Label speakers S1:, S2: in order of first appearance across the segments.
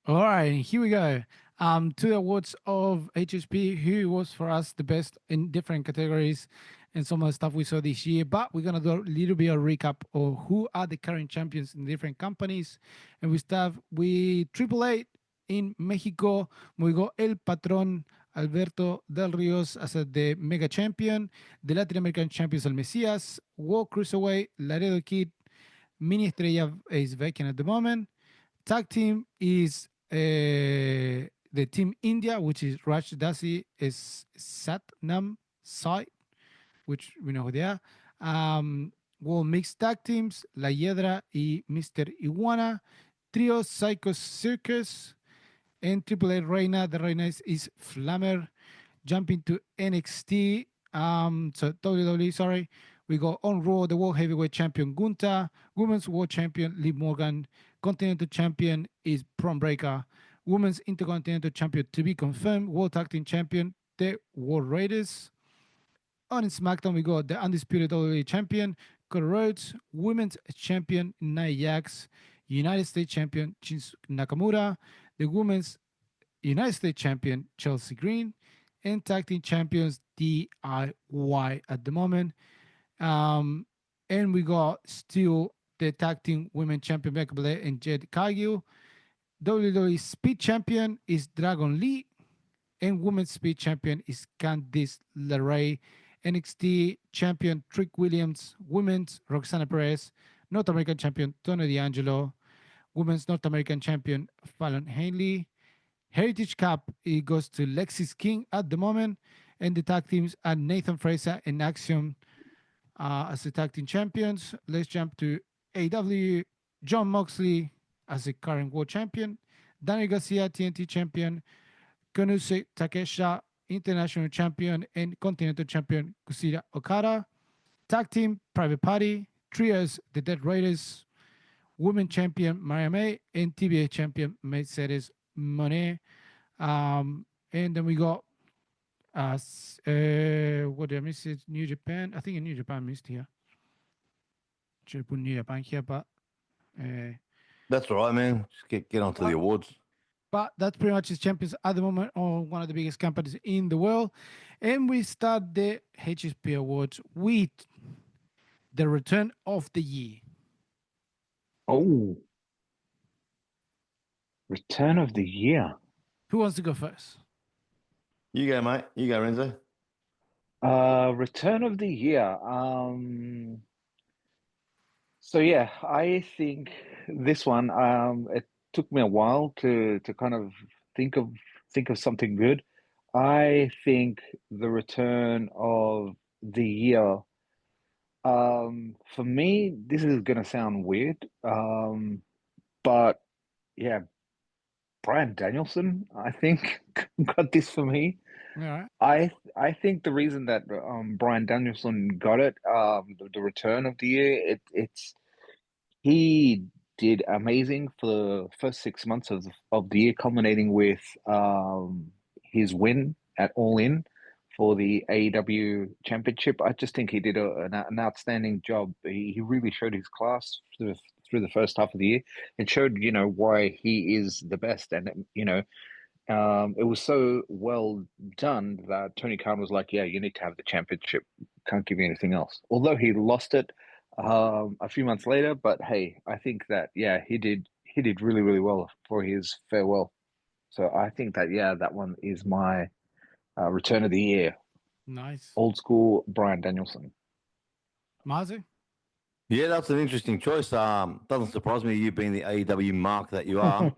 S1: All right, here we go. To the awards of HSP, who was for us the best in different categories and some of the stuff we saw this year. But we're gonna do a little bit of recap of who are the current champions in different companies. And we start with Triple Eight in Mexico. We got El Patron Alberto Del Rios as the mega champion. The Latin American champions El Mesias, World Cruiserweight, Laredo Kid, Mini Estrella is vacant at the moment. Tag team is the Team India, which is Raj Dasi, is Satnam Sai, which we know who they are. World Mixed Tag Teams, La Hiedra y Mr. Iguana. Trio Psycho Circus. And Triple A Reina. The Reina is Flammer. Jumping to NXT. So WWE, sorry. We go on Raw, the World Heavyweight Champion Gunta, Women's World Champion Liv Morgan, Continental Champion is Prom Breaker, Women's Intercontinental Champion to be confirmed, World Tag Team Champion, the World Raiders. On SmackDown, we got the Undisputed WWE Champion, Cody Rhodes, Women's Champion Nia Jax, United States Champion Shinsuke Nakamura, the Women's United States Champion Chelsea Green, and Tag Team Champions DIY at the moment. Um, and we got still the Tag Team Women Champion Becca Belair and Jade Cargill. WWE Speed Champion is Dragon Lee, and Women's Speed Champion is Candice LeRae. NXT Champion Trick Williams, Women's Roxana Perez, North American Champion Tony D'Angelo, Women's North American Champion Fallon Henley. Heritage Cup it goes to Lexis King at the moment, and the tag teams are Nathan Fraser and Axiom as the tag team champions. Let's jump to AW. John Moxley as the current world champion. Danny Garcia, TNT champion. Konosuke Takesha, international champion. And continental champion Kushida Okada. Tag team, Private Party. Trios, the Dead Raiders. Women champion, Maria May. And TBA champion, Mercedes Monet. And then we got what did I miss? It's New Japan. I think in New Japan missed here. Should have put New Japan here, uh,
S2: That's all right, man. Just get on to the awards.
S1: but that's pretty much his champions at the moment on one of the biggest companies in the world. And we start the HSP Awards with the return of the year.
S3: Oh, return of the year.
S1: Who wants to go first?
S2: You go, mate. You go, Renzo.
S3: Return of the year. So yeah, I think this one. It took me a while to kind of think of something good. I think the return of the year. For me, this is gonna sound weird. But yeah, Brian Danielson, I think, got this for me.
S1: All right.
S3: I think the reason that Brian Danielson got it, the return of the year, it's he did amazing for the first 6 months of the year, culminating with his win at All In for the AEW Championship. I just think he did an outstanding job. He really showed his class through the first half of the year and showed, why he is the best. And, it was so well done that Tony Khan was like, yeah, you need to have the championship. Can't give you anything else. Although he lost it a few months later, but hey, I think that, yeah, he did really, really well for his farewell. So I think that, yeah, that one is my return of the year.
S1: Nice.
S3: Old school Brian Danielson.
S1: Mazu?
S2: Yeah, that's an interesting choice. Doesn't surprise me, you being the AEW mark that you are.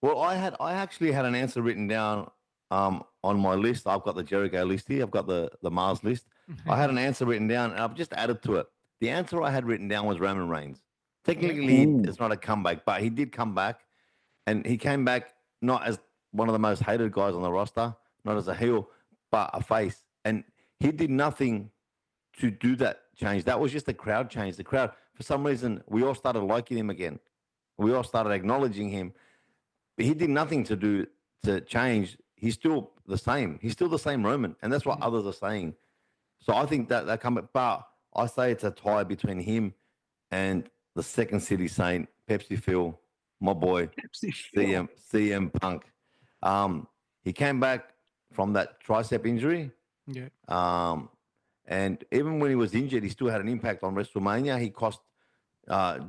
S2: Well, I actually had an answer written down on my list. I've got the Jericho list here. I've got the Mars list. I had an answer written down, and I've just added to it. The answer I had written down was Roman Reigns. Technically, it's not a comeback, but he did come back, and he came back not as one of the most hated guys on the roster, not as a heel, but a face. And he did nothing to do that change. That was just the crowd change. The crowd, for some reason, we all started liking him again. We all started acknowledging him. But he did nothing to change. He's still the same. He's still the same Roman, and that's what others are saying. So I think that come, but I say it's a tie between him and the Second City Saint, Pepsi Phil, my boy,
S3: Pepsi Phil.
S2: CM Punk. He came back from that tricep injury.
S1: Yeah.
S2: Um, and even when he was injured, he still had an impact on WrestleMania. He cost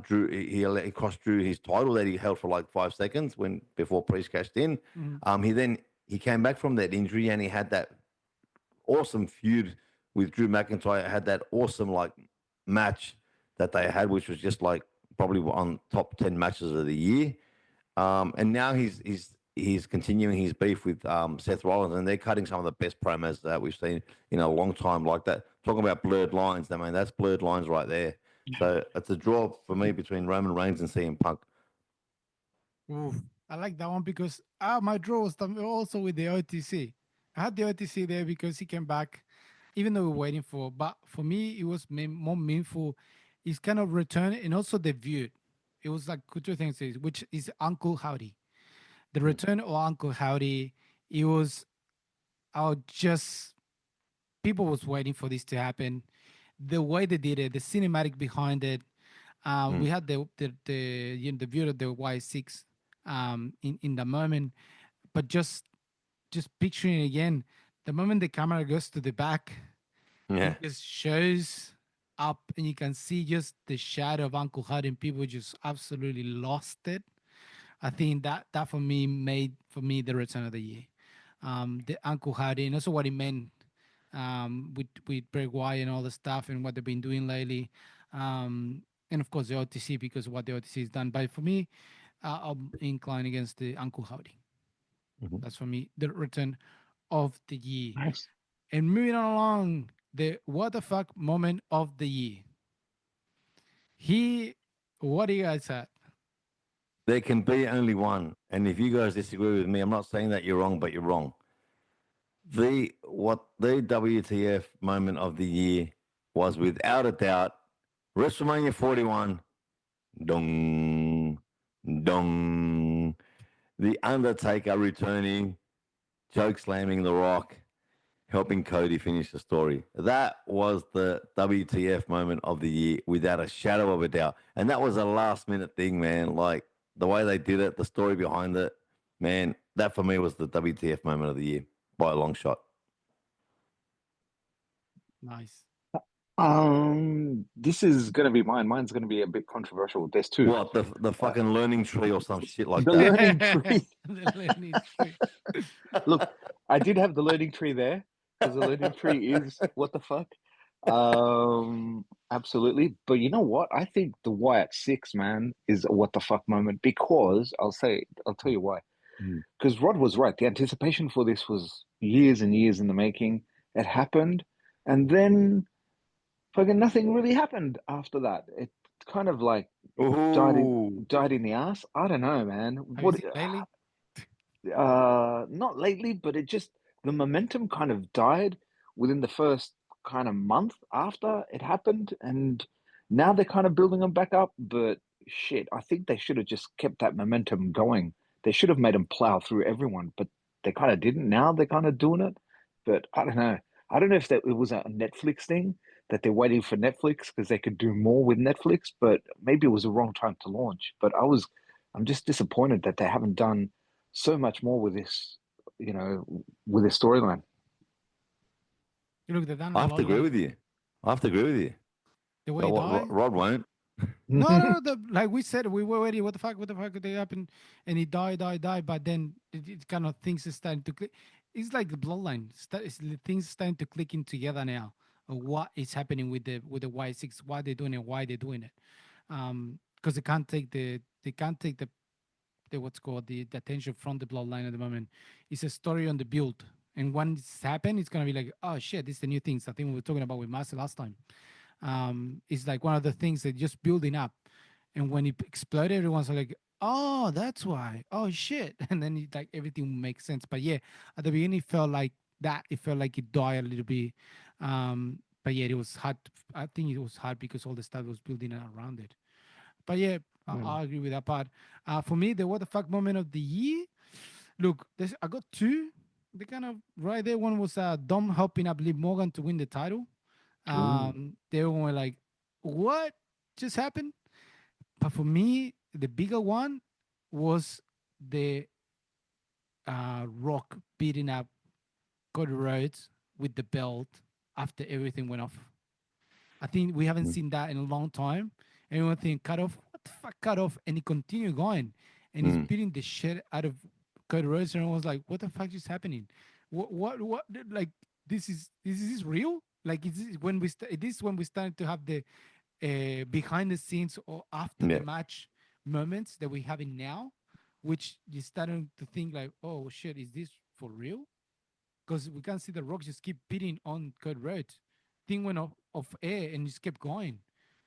S2: Drew. He cost Drew his title that he held for like 5 seconds when before Priest cashed in.
S1: Mhm.
S2: He came back from that injury and he had that awesome feud with Drew McIntyre. Had that awesome like match that they had, which was just like probably on top 10 matches of the year. And now he's continuing his beef with Seth Rollins, and they're cutting some of the best promos that we've seen in a long time. Like that, talking about blurred lines. I mean, that's blurred lines right there. So it's a draw for me between Roman Reigns and CM Punk.
S1: Oof. I like that one because my draw was also with the OTC. I had the OTC there because he came back, even though we were waiting for. But for me, it was more meaningful. His kind of return and also the view. It was like two things, which is Uncle Howdy. The return of Uncle Howdy. It was just people was waiting for this to happen. The way they did it, the cinematic behind it. We
S2: Mm.
S1: had the view of the Y6 in the moment, but just picturing it again, the moment the camera goes to the back,
S2: Yeah.
S1: it just shows up, and you can see just the shadow of Uncle Hud, and people just absolutely lost it. I think that for me made for me the return of the year. The Uncle Howdy and also what it meant with Bray Wyatt and all the stuff and what they've been doing lately. And of course the OTC because of what the OTC has done. But for me, I'm inclined against the Uncle Howdy.
S2: Mhm.
S1: That's for me the return of the year.
S3: Nice.
S1: And moving on along, the what the fuck moment of the year. He, what do you guys at?
S2: There can be only one, and if you guys disagree with me, I'm not saying that you're wrong, but you're wrong. The WTF moment of the year was without a doubt WrestleMania 41. Dong, dong. The Undertaker returning, choke slamming The Rock, helping Cody finish the story. That was the WTF moment of the year without a shadow of a doubt. And that was a last minute thing, man. Like the way they did it, the story behind it, man, that for me was the WTF moment of the year by a long shot.
S1: Nice.
S3: This is gonna be mine. Mine's gonna be a bit controversial. There's two.
S2: What, the
S3: Uh,
S2: fucking learning tree or some shit like
S3: the
S2: that?
S3: learning tree.
S1: The Lenny tree.
S3: Look, I did have the learning tree there because the learning tree is what the fuck. Absolutely. But you know what? I think the Wyatt six man is a what the fuck moment because I'll tell you why.
S2: Mm.
S3: Because Rod was right. The anticipation for this was years and years in the making. It happened, and then fucking nothing really happened after that. It kind of like
S2: Ooh.
S3: died in the ass. I don't know, man.
S1: Have you
S3: What
S1: seen Bailey?
S3: not lately, but it just the momentum kind of died within the first kind of month after it happened, and now they're kind of building them back up. But shit, I think they should have just kept that momentum going. They should have made them plow through everyone, but they kind of didn't. Now they're kind of doing it, but I don't know. I don't know if that it was a Netflix thing that they're waiting for Netflix because they could do more with Netflix, but maybe it was the wrong time to launch. But I'm just disappointed that they haven't done so much more with this, with this storyline.
S1: Look, they've done
S2: I
S1: a
S2: have to
S1: lot
S2: agree
S1: like
S2: with you. I have to agree with you.
S1: the way
S2: But
S1: he
S2: what
S1: died.
S2: Rod won't.
S1: No, no, no. Like we said, we were ready. What the fuck did happen? And he died. But then it kind of things are starting to click. It's like the bloodline. Things starting to click in together now. What is happening with the Y6? Why they're doing it? Why they're doing it? Because they can't take the what's called the attention from the bloodline at the moment. It's a story on the build, and once it's happened, it's gonna be like, oh shit, this is the new things. I think we were talking about with Master last time. It's like one of the things that just building up, and when it exploded, everyone's like, oh, that's why. Oh shit, and then like everything makes sense. But yeah, at the beginning, it felt like that. It felt like it died a little bit. But yeah, it was hard. I think it was hard because all the stuff was building around it. But yeah,
S3: Mm.
S1: I agree with that part. For me, the what the fuck moment of the year. Look, I got two. The kind of right there. One was Dom helping up Liv Morgan to win the title.
S3: Ooh.
S1: They were like, "What just happened?" But for me, the bigger one was the Rock beating up Cody Rhodes with the belt after everything went off. I think we haven't
S2: Mm.
S1: seen that in a long time. Everyone think cut off, what the fuck cut off? And he continued going, and he's
S2: Mm.
S1: beating the shit out of Cody Rhodes, and I was like, what the fuck is happening? What? Like this is real? Like is this when this is when we started to have the behind the scenes or after the
S2: Yeah.
S1: match moments that we having now, which you starting to think like, oh shit, is this for real? Because we can't see the Rock just keep beating on Code Red. Thing went off air and just kept going.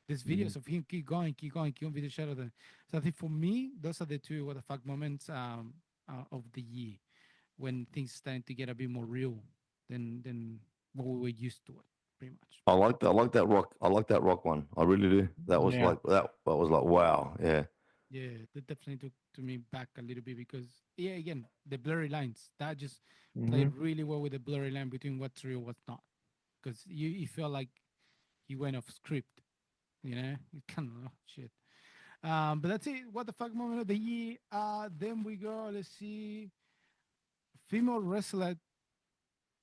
S1: There's
S3: Mhm.
S1: videos of him keep going, keep on video shot of the. So I think for me, those are the two what the fuck moments of the year when things starting to get a bit more real than what we were used to it, pretty much.
S2: I like that. I like that rock. I like that rock one. I really do. That was
S3: Yeah.
S2: like that. That was like wow. Yeah.
S1: Yeah, that definitely took to me back a little bit because yeah, again, the blurry lines that just played
S3: Hmm.
S1: really well with the blurry line between what's real, what's not. Because you felt like he went off script, you know, you kind of shit. But that's it. What the fuck moment of the year? Then we go. Let's see, female wrestler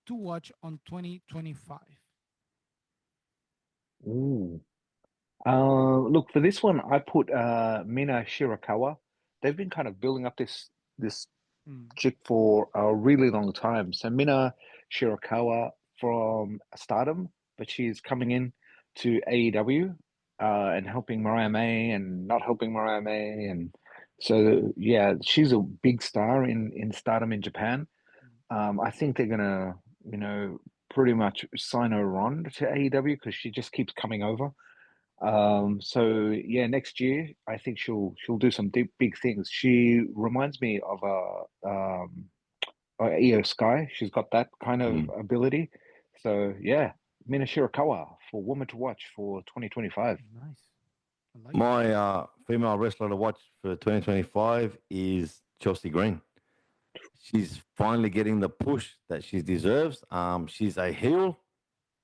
S1: to watch on 2025.
S3: Ooh. Look, for this one, I put Mina Shirakawa. They've been kind of building up this
S1: Mm,
S3: chick for a really long time. So Mina Shirakawa from Stardom, but she's coming in to AEW and helping Mariah May and not helping Mariah May, and so yeah, she's a big star in Stardom in Japan.
S1: mm,
S3: I think they're gonna, you know, pretty much sign her on to AEW because she just keeps coming over. So yeah, next year I think she'll do some deep big things. She reminds me of Io Sky. She's got that kind of
S2: Mm.
S3: ability. So yeah, Mina Shirakawa for woman to watch for 2025.
S1: nice. I like it.
S2: My female wrestler to watch for 2025 is Chelsea Green. She's finally getting the push that she deserves. She's a heel.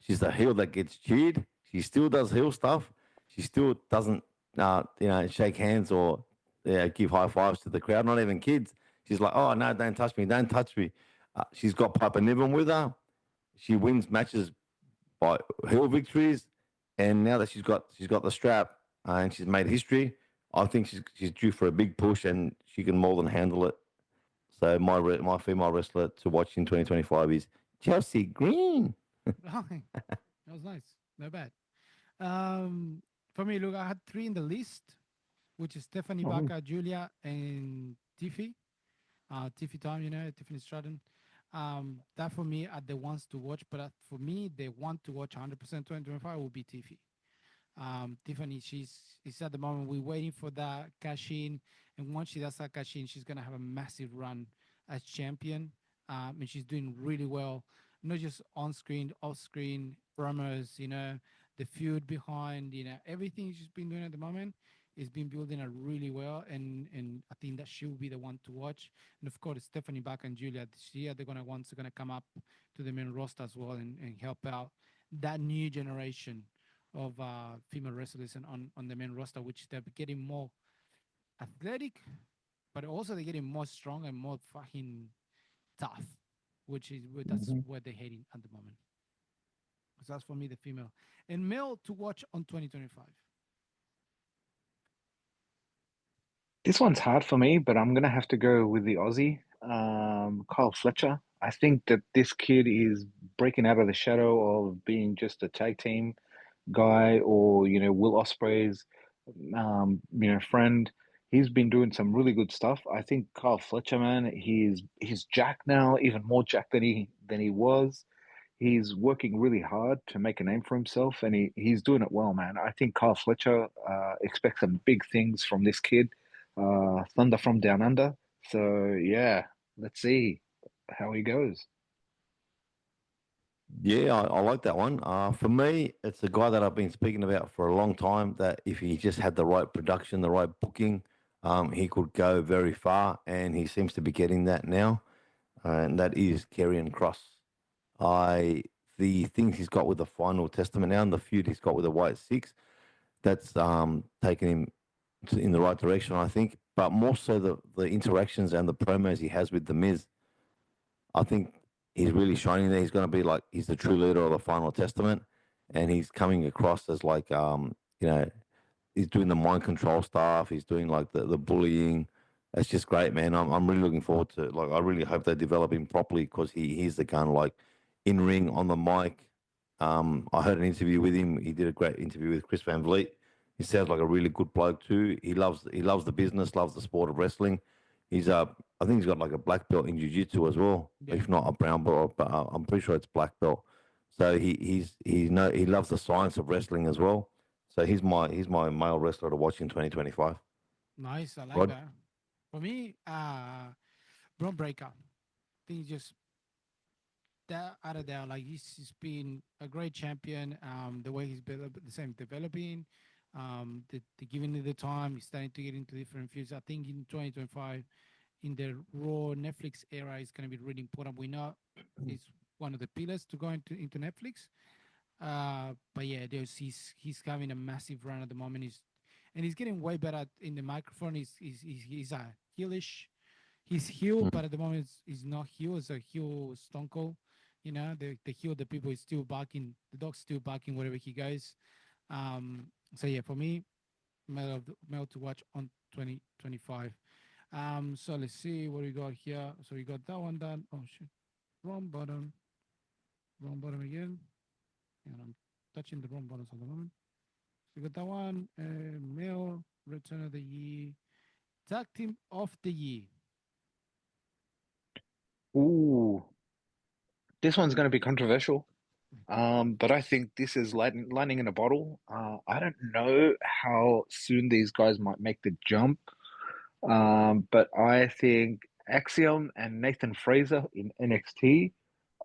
S2: She's a heel that gets cheered. She still does heel stuff. She still doesn't, shake hands or give high fives to the crowd. Not even kids. She's like, oh no, don't touch me, don't touch me. She's got Piper Niven with her. She wins matches by heel victories, and now that she's got the strap and she's made history, I think she's due for a big push, and she can more than handle it. So my female wrestler to watch in 2025 is Chelsea Green.
S1: that was nice. Not bad. Um, for me, look, I had three in the list, which is Stephanie
S3: Oh,
S1: Baca, Julia, and Tiffy. Tiffy Time, Tiffany Stratton. That for me are the ones to watch, but for me, the one to watch 100% 2025 will be Tiffy. Tiffany, she's at the moment we're waiting for that cash in, and once she does that cash in, she's gonna have a massive run as champion. And she's doing really well, not just on screen, off screen, promos, the feud behind, everything she's been doing at the moment is been building her really well, and I think that she will be the one to watch. And of course, Stephanie Back and Julia this year they're gonna ones are gonna come up to the main roster as well and help out that new generation of female wrestlers on the main roster, which they're getting more athletic, but also they're getting more strong and more fucking tough, which is that's
S3: mhm.
S1: what they're heading at the moment. So that's for me the female and male to watch on 2025.
S3: This one's hard for me, but I'm gonna have to go with the Aussie, Kyle Fletcher. I think that this kid is breaking out of the shadow of being just a tag team guy or Will Ospreay's friend. He's been doing some really good stuff. I think Kyle Fletcher, man, he's jacked now, even more jacked than he was. He's working really hard to make a name for himself, and he's doing it well, man. I think Kyle Fletcher expects some big things from this kid, Thunder from Down Under. So yeah, let's see how he goes.
S2: Yeah, I like that one. For me, it's a guy that I've been speaking about for a long time. That if he just had the right production, the right booking, he could go very far, and he seems to be getting that now. And that is Karrion Cross. I the things he's got with the Final Testament now, and the feud he's got with the White Six, that's taken him. in the right direction, I think. But more so the interactions and the promos he has with the Miz, I think he's really shining there. He's going to be like he's the true leader of the Final Testament, and he's coming across as like you know he's doing the mind control stuff. He's doing like the bullying. It's just great, man. I'm really looking forward to it. Like I really hope they develop him properly because he's the kind of like in ring on the mic. I heard an interview with him. He did a great interview with Chris Van Vliet. He sounds like a really good bloke too. He loves the business, loves the sport of wrestling. He's I think he's got like a black belt in jiu-jitsu as well,
S1: Yeah.
S2: if not a brown belt, but I'm pretty sure it's black belt. So he loves the science of wrestling as well. So he's my male wrestler to watch in 2025.
S1: Nice. I like
S2: Rod,
S1: that. For me, Braun Breaker. I think he's just that out of there. Like he's been a great champion. The way he's the same developing, the giving it the time. He's starting to get into different fields. I think in 2025, in the Raw Netflix era, is going to be really important. We know it's one of the pillars to go into Netflix. But yeah, he's having a massive run at the moment. He's getting way better in the microphone. He's a heelish. He's heel,
S2: mm,
S1: but at the moment he's not heel. It's a heel Stone Cold. You know, the heel, the people is still barking. The dog's still barking wherever he goes. So yeah, for me, male to watch on 2025. So let's see what we got here. So we got that one done. Oh shit, wrong button, wrong button again. And I'm touching the wrong buttons at the moment. So we got that one. Male return of the year, tag team of the year.
S3: Ooh, this one's going to be controversial. But I think this is lightning in a bottle. I don't know how soon these guys might make the jump. But I think Axiom and Nathan Fraser in NXT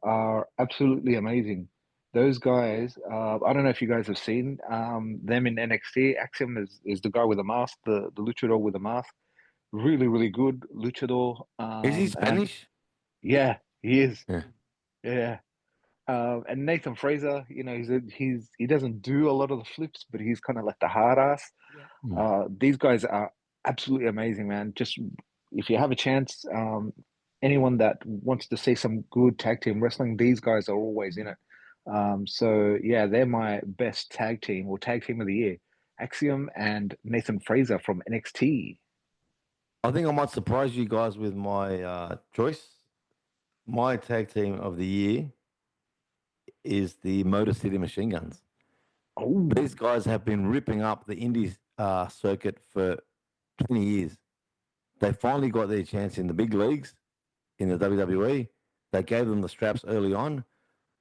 S3: are absolutely amazing. Those guys, I don't know if you guys have seen them in NXT. Axiom is the guy with the mask, the luchador with the mask. Really, really good luchador.
S2: is he
S3: And
S2: Spanish?
S3: yeah, he is.
S2: Yeah.
S3: Yeah. And Nathan Fraser, he doesn't do a lot of the flips, but he's kind of like the hard ass.
S1: Yeah.
S2: Mm.
S3: These guys are absolutely amazing, man. Just if you have a chance, anyone that wants to see some good tag team wrestling, these guys are always in it. So yeah, they're my best tag team or tag team of the year. Axiom and Nathan Fraser from NXT.
S2: I think I might surprise you guys with my choice. My tag team of the year is the Motor City Machine Guns.
S3: Oh,
S2: These guys have been ripping up the indie circuit for 20 years. They finally got their chance in the big leagues in the WWE. They gave them the straps early on.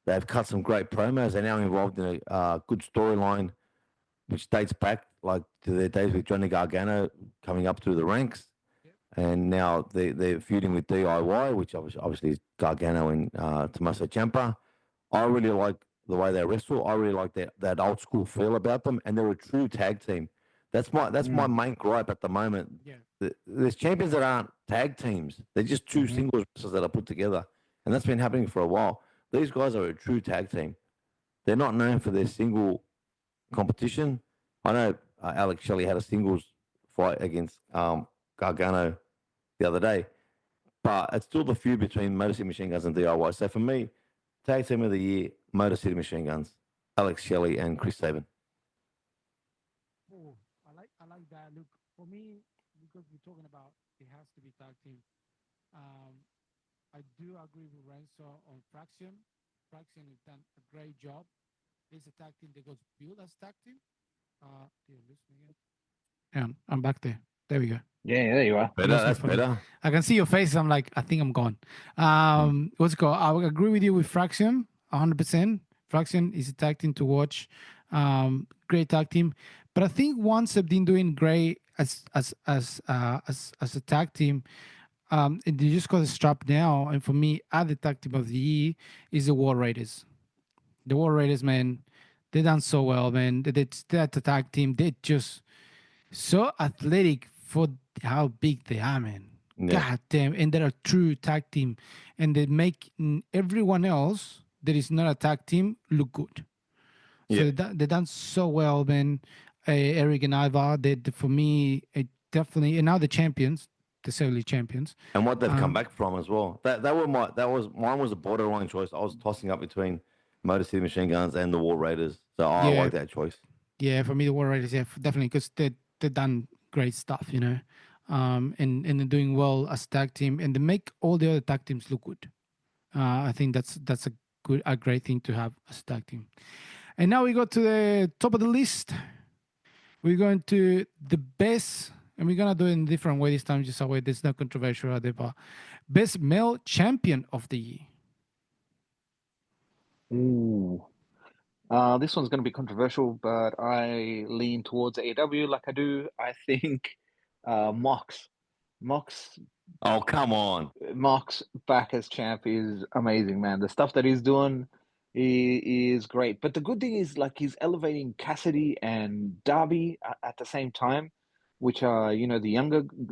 S2: They've cut some great promos. They're now involved in a good storyline, which dates back like to their days with Johnny Gargano coming up through the ranks.
S1: Yep.
S2: And now they're feuding with DIY, which obviously is Gargano and Tommaso Ciampa. I really like the way they wrestle. I really like that old school feel about them, and they're a true tag team. That's my
S3: mm,
S2: main gripe at the moment.
S1: Yeah.
S2: There's champions that aren't tag teams. They're just two
S3: hmm
S2: singles wrestlers that are put together, and that's been happening for a while. These guys are a true tag team. They're not known for their single competition. I know Alex Shelley had a singles fight against Gargano the other day, but it's still the feud between Motor City Machine Guns and DIY. So for me, tag team of the year, Motor City Machine Guns, Alex Shelley and Chris Sabin.
S1: Oh, I like that. Look, for me, because we're talking about it has to be tag team. Um, I do agree with Renzo on Fraction. Fraction has done a great job. It's a tag team that goes build as tag team. Did you lose me again? And I'm back there. There we go.
S3: Yeah, there you are.
S1: You
S2: Better,
S1: lost me
S2: that's
S1: for me.
S2: better.
S1: I can see your face. I'm like, I think I'm gone.
S2: Mm.
S1: What's it called? I would agree with you with Fraction, 100%. Fraction is a tag team to watch. Great tag team. But I think once they've been doing great as a tag team, and they just got a strap now. And for me, other tag team of the year is the War Raiders. The War Raiders, man, they done so well, man. They're the tag team. They just so athletic for how big they are, man.
S2: Yeah,
S1: God damn. And they're a true tag team. And they make everyone else that is not a tag team look good. So
S2: yeah.
S1: they done so well, man. Eric and Ivar. For me, it definitely, and now the champions, the early champions.
S2: And what they've come
S1: Um,
S2: back from as well. Mine was a borderline choice. I was tossing up between Motor City Machine Guns and the War Raiders. So I
S1: yeah,
S2: like that choice.
S1: yeah. For me, the War Raiders, yeah, definitely, because they done great stuff, and they're doing well as tag team, and they make all the other tag teams look good. I think that's a great thing to have as tag team. And now we go to the top of the list. We're going to the best, and we're gonna do it in a different way this time, just a way that's not controversial out there, but best male champion of the year.
S3: Ooh. This one's going to be controversial, but I lean towards AEW like I do. I think Mox. Mox
S2: Oh, come on.
S3: Mox back as champ is amazing, man. The stuff that he's doing is great. But the good thing is, like, he's elevating Cassidy and Darby at the same time, which are, the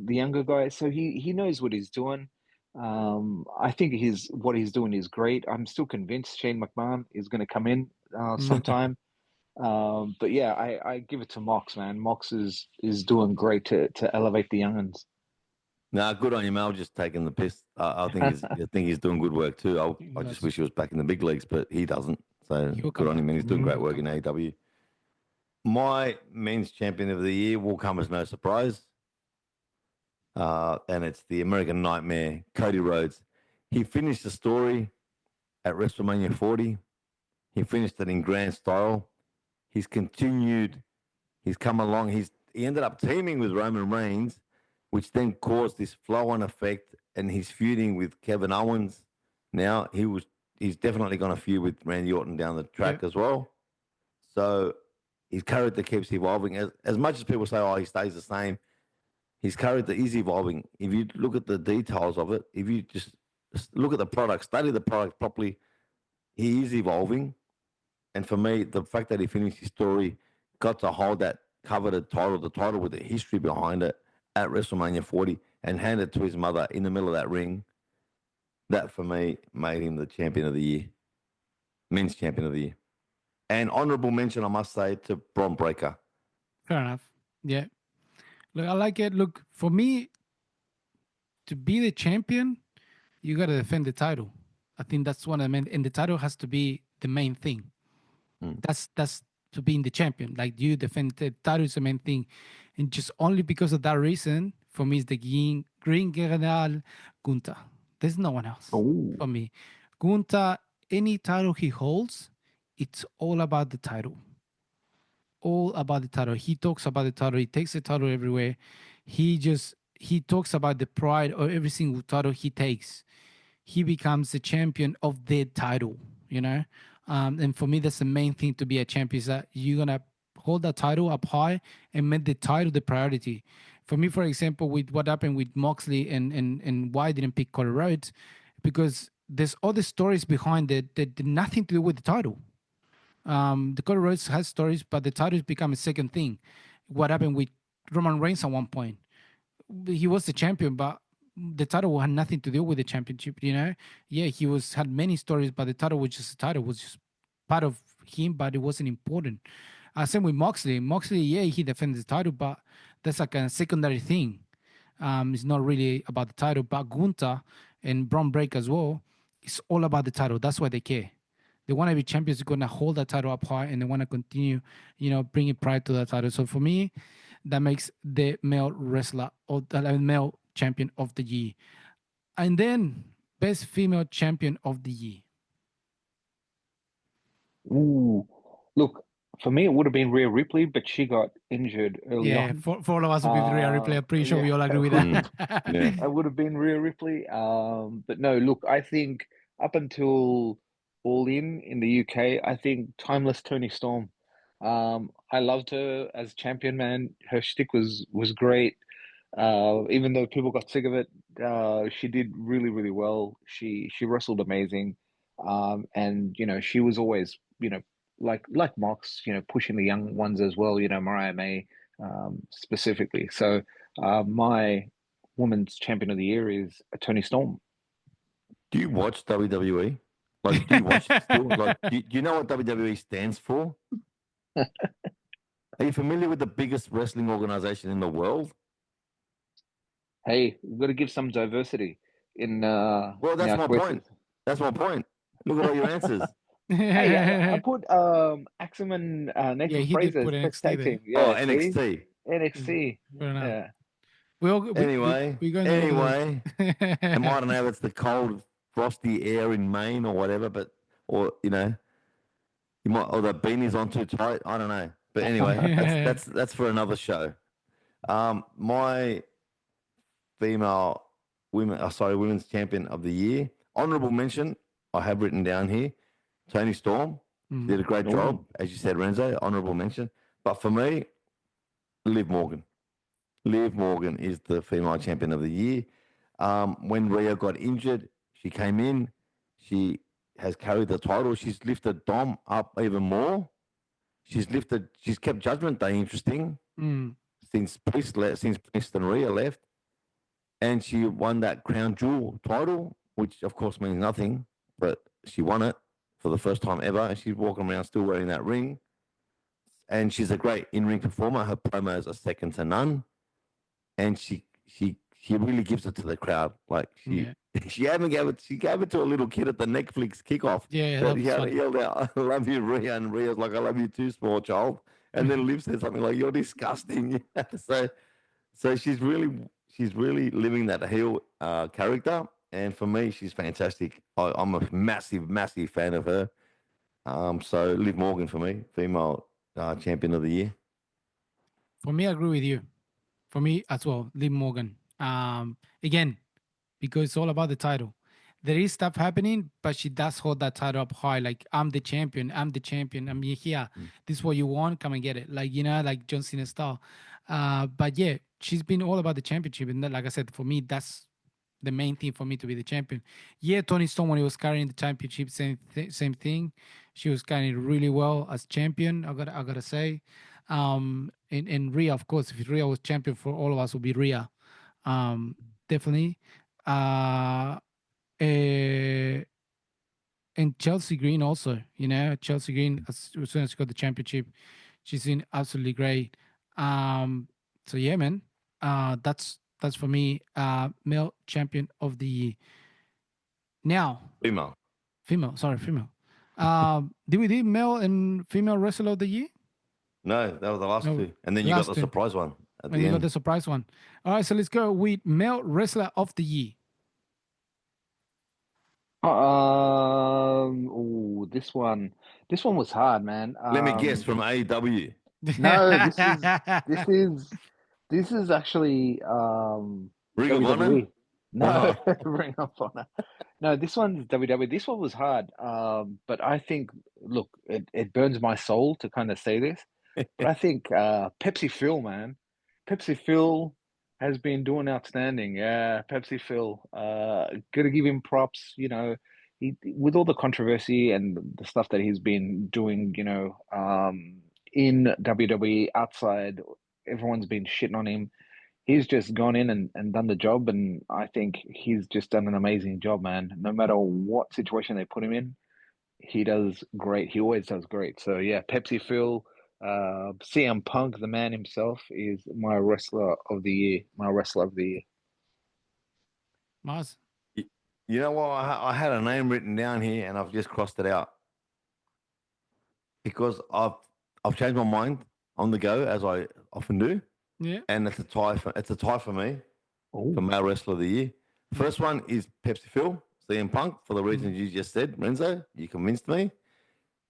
S3: younger guys. So he knows what he's doing. I think what he's doing is great. I'm still convinced Shane McMahon is going to come in sometime. But yeah, I give it to Mox, man. Mox is doing great to elevate the youngins.
S2: Nah, good on you, Mel. Just taking the piss. I think he's doing good work too. I just wish he was back in the big leagues, but he doesn't. So
S1: He'll
S2: good
S1: come
S2: on
S1: back.
S2: him, and he's doing great
S1: He'll
S2: work
S1: come
S2: in
S1: back.
S2: AEW. My men's champion of the year will come as no surprise, and it's the American Nightmare, Cody Rhodes. He finished the story at WrestleMania 40. He finished it in grand style. He's continued. He's come along. He ended up teaming with Roman Reigns, which then caused this flow-on effect, and he's feuding with Kevin Owens. Now he's definitely going to feud with Randy Orton down the
S1: Yep.
S2: track as well. So his character keeps evolving. As much as people say, oh, he stays the same, his character is evolving. If you look at the details of it, if you just look at the product, study the product properly, he is evolving. And for me, the fact that he finished his story, got to hold that coveted title, the title with the history behind it at WrestleMania 40, and hand it to his mother in the middle of that ring, that for me made him the champion of the year, men's champion of the year. And honorable mention, I must say, to Bron Breakker.
S1: Fair enough. Yeah. Look, I like it. Look, for me, to be the champion, you got to defend the title. I think that's one of the main, and the title has to be the main thing.
S2: Mm.
S1: That's to being the champion. Like you defend the title is the main thing, and just only because of that reason, for me, is the Green General Gunta. There's no one else
S3: Oh.
S1: for me. Gunta, any title he holds, it's all about the title. All about the title. He talks about the title. He takes the title everywhere. He talks about the pride of every single title he takes. He becomes the champion of the title, you know. And for me, that's the main thing to be a champion is that you're gonna hold that title up high and make the title the priority. For me, for example, with what happened with Moxley and why I didn't pick Cody Rhodes, because there's other stories behind it that did nothing to do with the title. The Cody Rhodes has stories, but the titles become a second thing. What happened with Roman Reigns at one point? He was the champion, but the title had nothing to do with the championship. Yeah, he had many stories, but the title was just a title, was just part of him, but it wasn't important. Same with Moxley. Moxley, yeah, he defends the title, but that's like a secondary thing. It's not really about the title. But Gunta and Braun Break as well, it's all about the title. That's why they care. They want to be champions. They're going to hold that title up high, and they want to continue, bringing pride to that title. So for me, that makes the male wrestler or the male champion of the year. And then best female champion of the year.
S3: Ooh. Look, for me, it would have been Rhea Ripley, but she got injured early
S1: Yeah,
S3: on.
S1: for all of us with Rhea Ripley, I'm pretty sure
S3: Yeah,
S1: we all agree with
S2: Mm.
S1: that.
S2: Yeah.
S3: I would have been Rhea Ripley. But no, look, I think up until All In the UK, I think timeless Tony Storm. I loved her as champion, man. Her shtick was great. Even though people got sick of it, she did really, really well. She wrestled amazing. And she was always, like Mox, pushing the young ones as well, Mariah May, specifically. So my women's champion of the year is Tony Storm.
S2: Do you watch WWE? Like, do you watch it still? Like, do you know what WWE stands for? Are you familiar with the biggest wrestling organization in the world?
S3: Hey, we've got to give some diversity
S2: Well,
S3: in
S2: that's
S3: our
S2: my point.
S3: quizzes.
S2: That's my point. Look at all your answers.
S3: Hey, I
S1: Yeah,
S3: put Axum and Nathan
S1: he did
S3: Fraser
S1: put
S3: as best
S1: NXT
S3: tag
S1: there.
S3: team.
S2: Oh,
S3: Yeah, see?
S2: NXT.
S1: Mm,
S3: NXT.
S1: fair enough.
S3: Yeah.
S1: We all
S2: Anyway,
S1: we going over those.
S2: anyway, and I don't know if it's the cold, frosty air in Maine or whatever, but or you might or the beanie's on too tight. I don't know. But anyway, that's
S1: Yeah.
S2: that's that's for another show. My female women's champion of the year. Honorable mention, I have written down here, Tony Storm. She
S1: Mhm.
S2: did a great
S3: Oh,
S2: job, as you said, Renzo. Honorable mention. But for me, Liv Morgan. Liv Morgan is the female champion of the year. When Rhea got injured, she came in. She has carried the title. She's lifted Dom up even more. She's kept Judgment Day interesting
S1: Mm.
S2: since Priest and Rhea left. And she won that crown jewel title, which of course means nothing, but she won it for the first time ever, and she's walking around still wearing that ring. And she's a great in-ring performer. Her promos are second to none, and she really gives it to the crowd. Like she
S1: Yeah.
S2: she even gave it to a little kid at the Netflix kickoff.
S1: Yeah,
S2: That
S1: that
S2: he
S1: was funny.
S2: yelled out, "I love you, Rhea," and Rhea's like, "I love you too, small child." And then Liv said something like, "You're disgusting." So she's really living that heel character, and for me, she's fantastic. I'm a massive fan of her. So Liv Morgan for me, female champion of the year.
S1: For me, I agree with you. For me as well, Liv Morgan. Again, because it's all about the title. There is stuff happening, but she does hold that title up high. Like, I'm the champion. I'm the champion. I'm here.
S2: Mm.
S1: This is what you want. Come and get it. Like, like John Cena style. But yeah, she's been all about the championship. And like I said, for me, that's the main thing for me to be the champion. Yeah, Tony Storm, when he was carrying the championship, same thing. She was carrying it really well as champion. I gotta say. And Rhea, of course, if Rhea was champion for all of us, would be Rhea. Um, definitely. Uh, eh, and Chelsea Green also, Chelsea Green, as soon as she got the championship, she's been absolutely great. Um, so yeah, man, that's for me, male champion of the year. Now,
S2: Female.
S1: female, sorry, female. Did we do male and female wrestler of the year?
S2: No, that was the last
S1: No,
S2: two, and then you got
S1: last
S2: the
S1: two.
S2: surprise one at
S1: And
S2: the
S1: you got
S2: end.
S1: the surprise one. All right, so let's go with male wrestler of the year.
S3: this one was hard, man.
S2: Let me guess from AEW.
S3: No, this is this is actually
S2: Ring of Honor.
S3: WWE. No,
S2: Oh,
S3: Ring of Honor. No, this one's WWE. This one was hard. But I think, look, it burns my soul to kind of say this, but I think Pepsi Phil, man, Pepsi Phil has been doing outstanding. Yeah, Pepsi Phil. Gotta give him props. With all the controversy and the stuff that he's been doing, in WWE outside, everyone's been shitting on him. He's just gone in and done the job, and I think he's just done an amazing job, man. No matter what situation they put him in, he does great. He always does great. So yeah, Pepsi Phil, CM Punk, the man himself, is my wrestler of the year. My wrestler of the year.
S1: Mars.
S2: you know what? I had a name written down here, and I've just crossed it out because I've changed my mind on the go as I often do,
S1: Yeah.
S2: and it's a tie for me for
S3: Oh,
S2: male wrestler of the year.
S1: Mm,
S2: First one is Pepsi Phil, CM Punk, for the
S1: mm,
S2: reasons you just said, Renzo. You convinced me.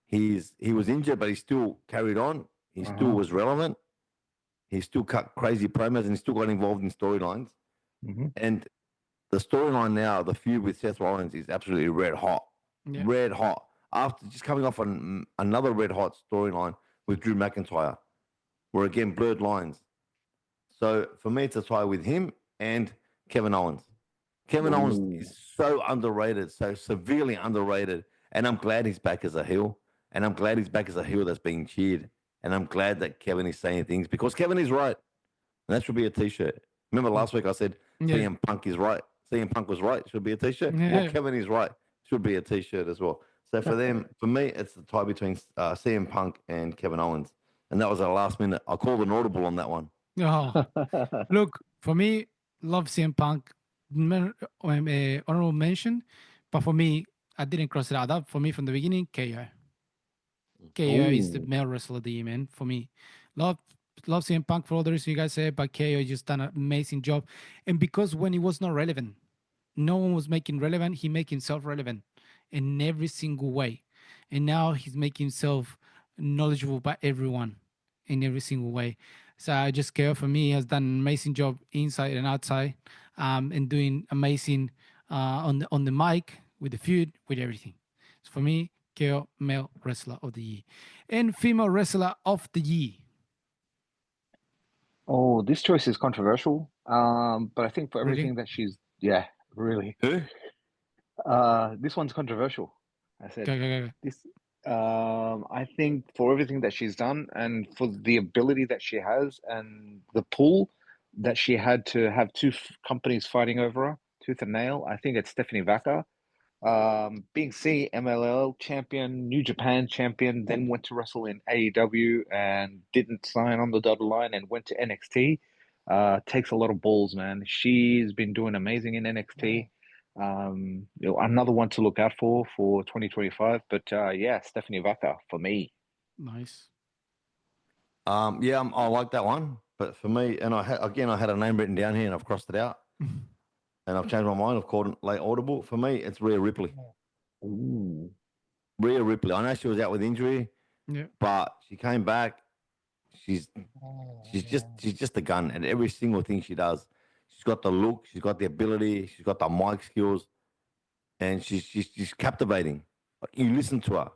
S2: He was injured, but he still carried on. He still
S3: uh-huh.
S2: was relevant. He still cut crazy promos and he still got involved in storylines.
S3: Hmm.
S2: And the storyline now, the feud with Seth Rollins is absolutely red hot.
S1: yeah.
S2: Red hot. After just coming off another red hot storyline with Drew McIntyre, where again, blurred lines. So for me, it's a tie with him and Kevin Owens. Kevin Owens
S3: Oh,
S2: is so underrated, so severely underrated. And I'm glad he's back as a heel. And I'm glad he's back as a heel that's being cheered. And I'm glad that Kevin is saying things because Kevin is right. And that should be a t-shirt. Remember
S1: Mm,
S2: last week I said
S1: yeah.
S2: CM Punk is right. CM Punk was right. Should be a t-shirt. Well,
S1: Yeah.
S2: Kevin is right. Should be a t-shirt as well. So for me, it's the tie between CM Punk and Kevin Owens. and that was a last minute. I called an audible on that one.
S1: Oh, look, for me, love CM Punk, honorable mention, but for me, I didn't cross it out. That for me from the beginning, KO. KO is the
S3: Ooh,
S1: male wrestler of the year, man. For me, love love CM Punk for all the reasons you guys said, but KO just done an amazing job, and because when he was not relevant, no one was making relevant. He make himself relevant in every single way, and now he's making himself knowledgeable by everyone in every single way. So I just care for me. He has done an amazing job inside and outside, and doing amazing on the mic with the feud with everything. So for me, KO male wrestler of the year, and female wrestler of the year.
S3: oh, this choice is controversial. But I think for
S1: Really?
S3: everything that she's, yeah, really.
S2: Who?
S3: This one's controversial. I said
S1: Go, go, go.
S3: this. I think for everything that she's done and for the ability that she has and the pull that she had to have two companies fighting over her, tooth and nail, I think it's Stephanie Vaca. Being CMLL champion, New Japan champion, then went to wrestle in AEW and didn't sign on the dotted line and went to NXT. Takes a lot of balls, man. She's been doing amazing in NXT. Another one to look out for 2025. But yeah, Stephanie Vaca for me.
S1: Nice.
S2: Yeah, I like that one. But for me, and I had a name written down here, and I've crossed it out, and I've changed my mind. I've called it late audible. For me, it's Rhea Ripley.
S3: Ooh,
S2: Rhea Ripley. I know she was out with injury,
S1: Yeah.
S2: but she came back. She's she's just a gun at every single thing she does. She's got the look, she's got the ability, she's got the mic skills, and she's captivating. Like, you listen to her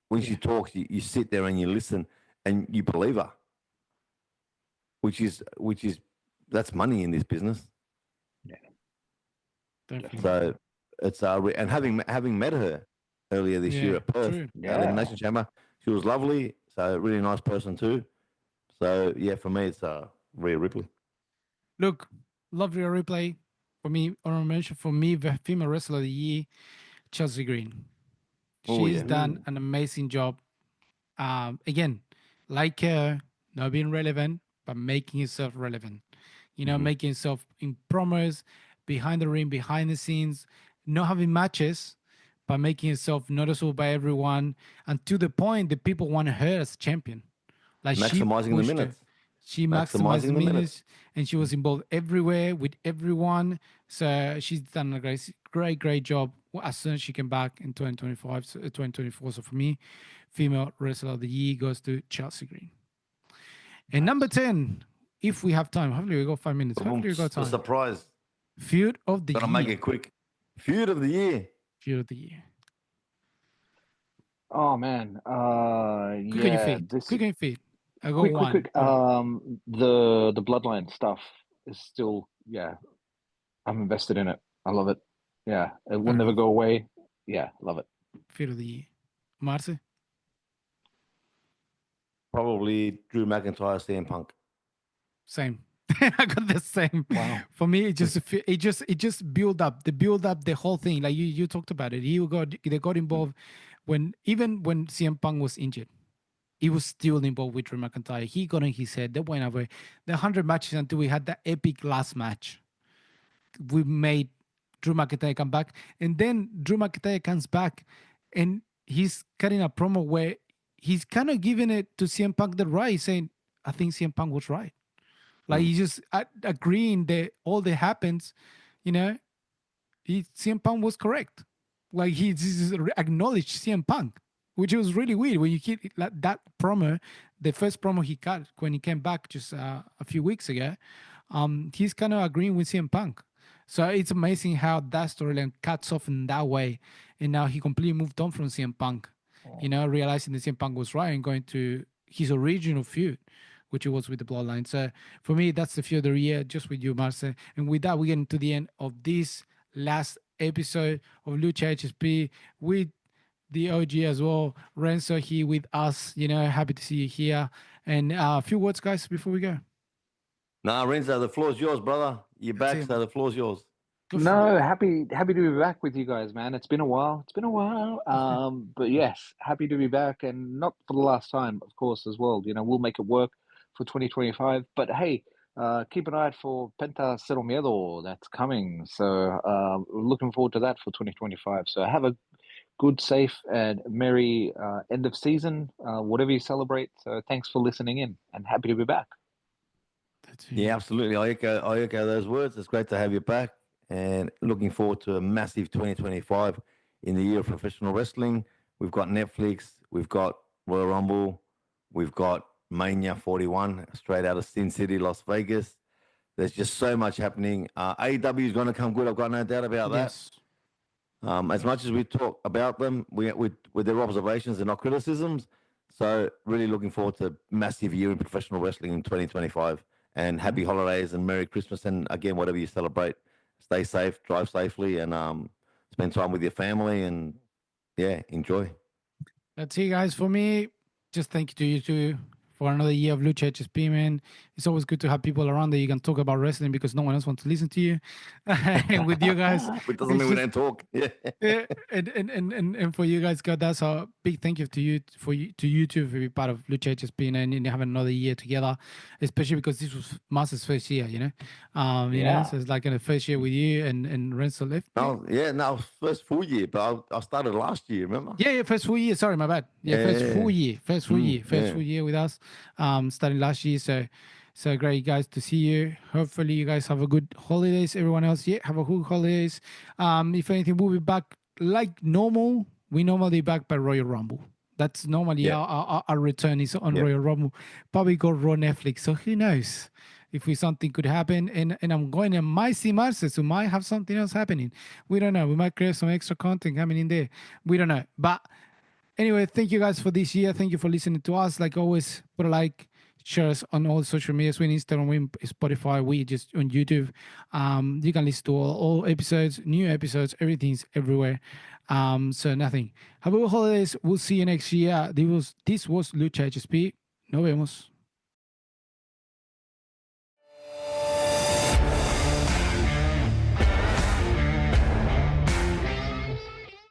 S2: when she
S1: Yeah.
S2: talks. You sit there and you listen, and you believe her, which is that's money in this business.
S3: yeah,
S1: Definitely.
S3: definitely.
S2: So it's and having met her earlier this year
S1: Yeah.
S2: at Perth
S1: True.
S3: Yeah.
S2: Elimination Chamber, she was lovely. So really nice person too. So yeah, for me it's Rhea Ripley.
S1: Look, love your replay. For me, honorable mention for me, the female wrestler of the year, Chelsea Green.
S2: Oh
S1: She's
S2: yeah.
S1: done
S3: Ooh,
S1: an amazing job. Again, like her, not being relevant, but making herself relevant.
S2: Hmm.
S1: Making herself in promos, behind the ring, behind the scenes, not having matches, but making herself noticeable by everyone, and to the point that people want her as champion. Like she
S2: Maximizing the
S1: pushed her.
S2: minutes.
S1: She maximized the
S2: Maximizing the minutes.
S1: minutes, and she was involved everywhere with everyone. So she's done a great job. As soon as she came back in 2025, 2024. So for me, female wrestler of the year goes to Chelsea Green. And number
S3: nice.
S1: 10, if we have time, hopefully we got 5 minutes. Hopefully we got
S2: The
S1: time.
S2: surprise.
S1: Feud of the
S2: Gotta make
S1: year.
S2: it quick. Feud of the year.
S1: Feud of the year.
S3: Oh man.
S1: Quick on your
S3: Yeah,
S1: feet.
S3: this
S1: Quick on your feet. I go
S3: quick, quick,
S1: one.
S3: quick.
S1: Go.
S3: The bloodline stuff is still, yeah, I'm invested in it. I love it. Yeah, it will
S1: Okay.
S3: never go away. Yeah, love it.
S1: Feud of the year. Marce?
S2: Probably Drew McIntyre, CM Punk.
S1: Same. I got the same.
S3: Wow.
S1: For me, it just build up. The build up the whole thing. Like you talked about it. They got involved even when CM Punk was injured. He was still involved with Drew McIntyre. He got in his head. They went away. The 100 matches until we had that epic last match. We made Drew McIntyre come back, and then Drew McIntyre comes back, and he's cutting a promo where he's kind of giving it to CM Punk the right, saying, "I think CM Punk was right." Like
S2: Mm.
S1: he just agreeing that all that happens, you know, CM Punk was correct. Like he just acknowledged CM Punk, which was really weird when you keep like that promo, the first promo he cut when he came back just a few weeks ago. He's kind of agreeing with CM Punk. So it's amazing how that storyline cuts off in that way, and now he completely moved on from CM Punk. Realizing that CM Punk was right and going to his original feud, which it was with the Bloodline. So for me, that's the feud of the year, just with you, Marce. And with that, we get into the end of this last episode of Lucha HSP with the OG as well. Renzo here with us. Happy to see you here. And a few words, guys, before we go.
S2: Nah, Renzo, the floor's yours, brother. You're
S1: That's
S2: back,
S1: it.
S2: so the floor's yours.
S1: Good for you.
S3: No, happy to be back with you guys, man. It's been a while. It's been a while. But yes, happy to be back, and not for the last time, of course, as well. You know, we'll make it work for 2025. But hey, keep an eye out for Penta Cero Miedo that's coming. So looking forward to that for 2025. So have a good, safe, and merry end of season, whatever you celebrate. So thanks for listening in, and happy to be back.
S1: That's
S2: Yeah, absolutely. I echo those words. It's great to have you back, and looking forward to a massive 2025 in the year of professional wrestling. We've got Netflix, we've got Royal Rumble, we've got Mania 41 straight out of Sin City, Las Vegas. There's just so much happening. AEW is going to come good. I've got no doubt about that.
S1: Yes.
S2: As much as we talk about them, with their observations and not criticisms. So really looking forward to a massive year in professional wrestling in 2025. And happy holidays and Merry Christmas. And again, whatever you celebrate, stay safe, drive safely, and spend time with your family. And yeah, enjoy.
S1: That's it, guys. For me, just thank you to you two for another year of Lucha HSP, man. It's always good to have people around that you can talk about wrestling because no one else wants to listen to you. And with you guys,
S2: But doesn't
S1: it's
S2: mean we
S1: just
S2: don't talk. Yeah.
S1: yeah, and for you guys, God, that's a big thank you to you to you two for being part of Lucha HSP and having another year together, especially because this was Master's first year,
S3: Yeah.
S1: so it's like in the first year with you and Renzo left.
S2: No, first full year, but I started last year, remember?
S1: Yeah, first full year. Sorry, my bad. Yeah, first full
S2: Yeah.
S1: year, first full year, first
S2: Yeah.
S1: full year with us, starting last year. So great, guys, to see you. Hopefully, you guys have a good holidays. Everyone else, yeah, have a good holidays. If anything, we'll be back like normal. We normally back by Royal Rumble. That's normally
S2: Yeah.
S1: our return is on
S2: Yeah.
S1: Royal Rumble. Probably go Raw Netflix. So who knows if something could happen? And I'm going to might see Marces who might have something else happening. We don't know. We might create some extra content coming in there. We don't know. But anyway, thank you guys for this year. Thank you for listening to us. Like always, put a like, share us on all social medias. We're on Instagram, we're on Spotify, we just on YouTube. You can listen to all episodes, new episodes, everything's everywhere. So nothing. Have a good holidays. We'll see you next year. This was Lucha HSP. Nos vemos.